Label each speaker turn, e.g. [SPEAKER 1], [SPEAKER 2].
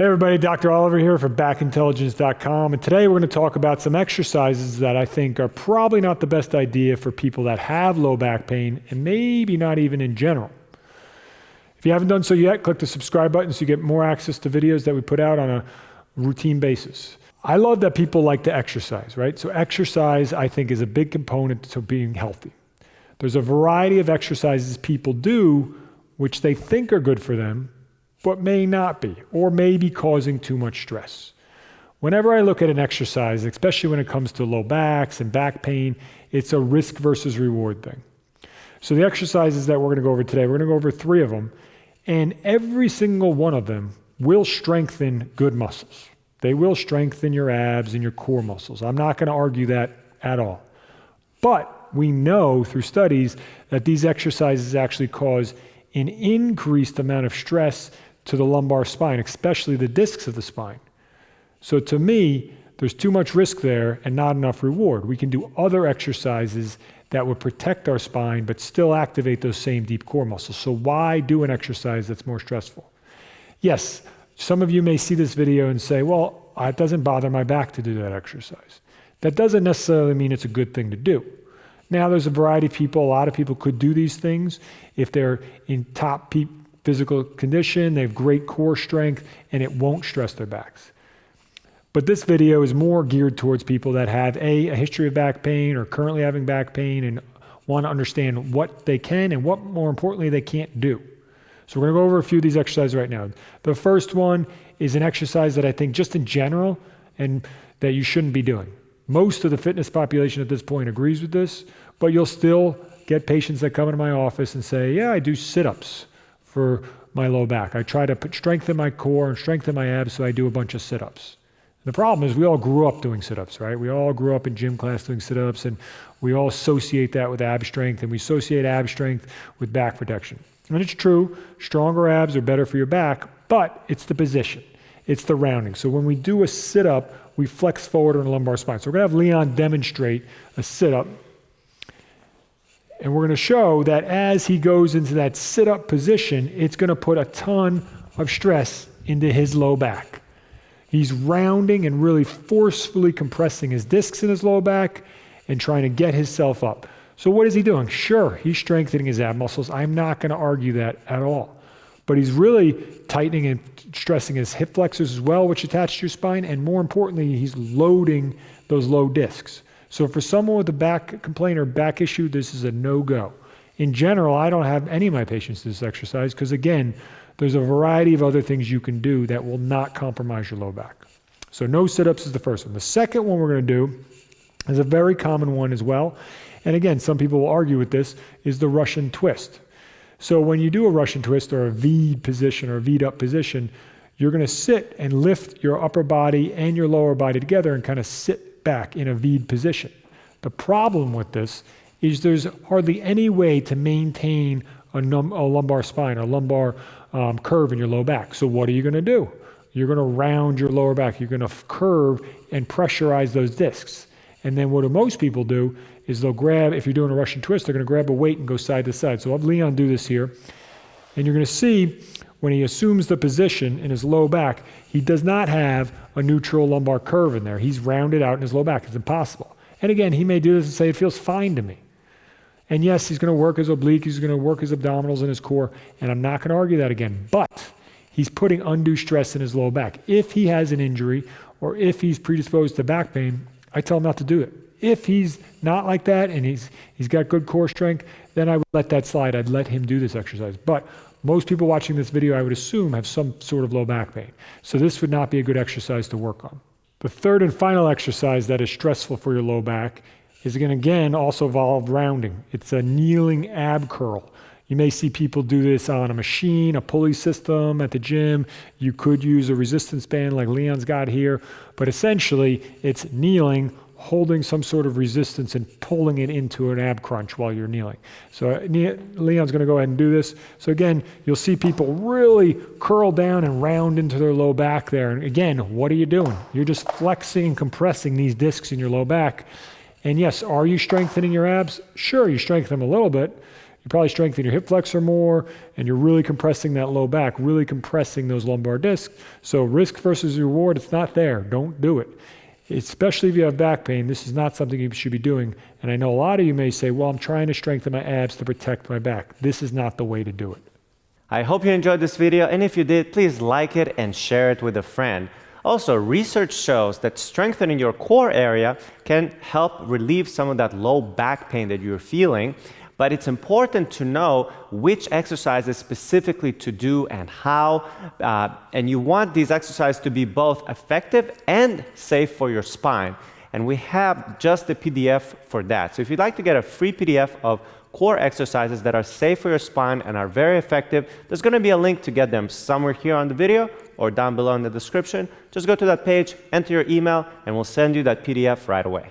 [SPEAKER 1] Hey everybody, Dr. Oliver here for backintelligence.com, and today we're going to talk about some exercises that I think are probably not the best idea for people that have low back pain, and maybe not even in general. If you haven't done so yet, click the subscribe button so you get more access to videos that we put out on a routine basis. I love that people like to exercise, right? So exercise, I think, is a big component to being healthy. There's a variety of exercises people do which they think are good for them, but may not be, or may be causing too much stress. Whenever I look at an exercise, especially when it comes to low backs and back pain, it's a risk versus reward thing. So the exercises that we're going to go over today, we're going to go over 3 of them, and every single one of them will strengthen good muscles. They will strengthen your abs and your core muscles. I'm not going to argue that at all. But we know through studies that these exercises actually cause an increased amount of stress to the lumbar spine, especially the discs of the spine. So to me, there's too much risk there and not enough reward. We can do other exercises that would protect our spine, but still activate those same deep core muscles. So why do an exercise that's more stressful? Yes, some of you may see this video and say, well, it doesn't bother my back to do that exercise. That doesn't necessarily mean it's a good thing to do. Now, there's a variety of people. A lot of people could do these things if they're in top physical condition, they have great core strength, and it won't stress their backs. But this video is more geared towards people that have a history of back pain or currently having back pain and want to understand what they can and what, more importantly, they can't do. So we're going to go over a few of these exercises right now. The first one is an exercise that I think just in general and that you shouldn't be doing. Most of the fitness population at this point agrees with this, but you'll still get patients that come into my office and say, yeah, I do sit-ups for my low back. I try to strengthen my core and strengthen my abs, so I do a bunch of sit-ups. The problem is we all grew up doing sit-ups, right? We all grew up in gym class doing sit-ups, and we all associate that with ab strength, and we associate ab strength with back protection. And it's true, stronger abs are better for your back, but it's the position. It's the rounding. So when we do a sit-up, we flex forward on the lumbar spine. So we're going to have Leon demonstrate a sit-up. And we're going to show that as he goes into that sit-up position, it's going to put a ton of stress into his low back. He's rounding and really forcefully compressing his discs in his low back and trying to get himself up. So what is he doing? Sure, he's strengthening his ab muscles. I'm not going to argue that at all. But he's really tightening and stressing his hip flexors as well, which attach to your spine. And more importantly, he's loading those low discs. So for someone with a back complaint or back issue, this is a no-go. In general, I don't have any of my patients do this exercise because, again, there's a variety of other things you can do that will not compromise your low back. So no sit-ups is the first one. The second one we're going to do is a very common one as well. And again, some people will argue with this, is the Russian twist. So when you do a Russian twist or a V position or a V'd up position, you're going to sit and lift your upper body and your lower body together and kind of sit back in a V'd position. The problem with this is there's hardly any way to maintain a lumbar spine, a lumbar curve in your low back. So what are you going to do? You're going to round your lower back. You're going to curve and pressurize those discs. And then what most people do is they'll grab, if you're doing a Russian twist, they're going to grab a weight and go side to side. So I'll have Leon do this here. And you're going to see when he assumes the position in his low back, he does not have a neutral lumbar curve in there. He's rounded out in his low back. It's impossible. And again, he may do this and say, it feels fine to me. And yes, he's going to work his oblique, he's going to work his abdominals and his core, and I'm not going to argue that again. But he's putting undue stress in his low back. If he has an injury or if he's predisposed to back pain, I tell him not to do it. If he's not like that and he's got good core strength, then I would let that slide. I'd let him do this exercise. But most people watching this video, I would assume, have some sort of low back pain. So this would not be a good exercise to work on. The third and final exercise that is stressful for your low back is going to, again, also involve rounding. It's a kneeling ab curl. You may see people do this on a machine, a pulley system at the gym. You could use a resistance band like Leon's got here. But essentially, it's kneeling, holding some sort of resistance and pulling it into an ab crunch while you're kneeling. So Leon's going to go ahead and do this. So again, you'll see people really curl down and round into their low back there. And again, what are you doing? You're just flexing and compressing these discs in your low back. And yes, are you strengthening your abs? Sure, you strengthen them a little bit. You probably strengthen your hip flexor more, and you're really compressing that low back, really compressing those lumbar discs. So risk versus reward, it's not there. Don't do it. Especially if you have back pain, this is not something you should be doing. And I know a lot of you may say, well, I'm trying to strengthen my abs to protect my back. This is not the way to do it.
[SPEAKER 2] I hope you enjoyed this video, and if you did, please like it and share it with a friend. Also, research shows that strengthening your core area can help relieve some of that low back pain that you're feeling. But it's important to know which exercises specifically to do and how. And you want these exercises to be both effective and safe for your spine. And we have just the PDF for that. So if you'd like to get a free PDF of core exercises that are safe for your spine and are very effective, there's going to be a link to get them somewhere here on the video or down below in the description. Just go to that page, enter your email, and we'll send you that PDF right away.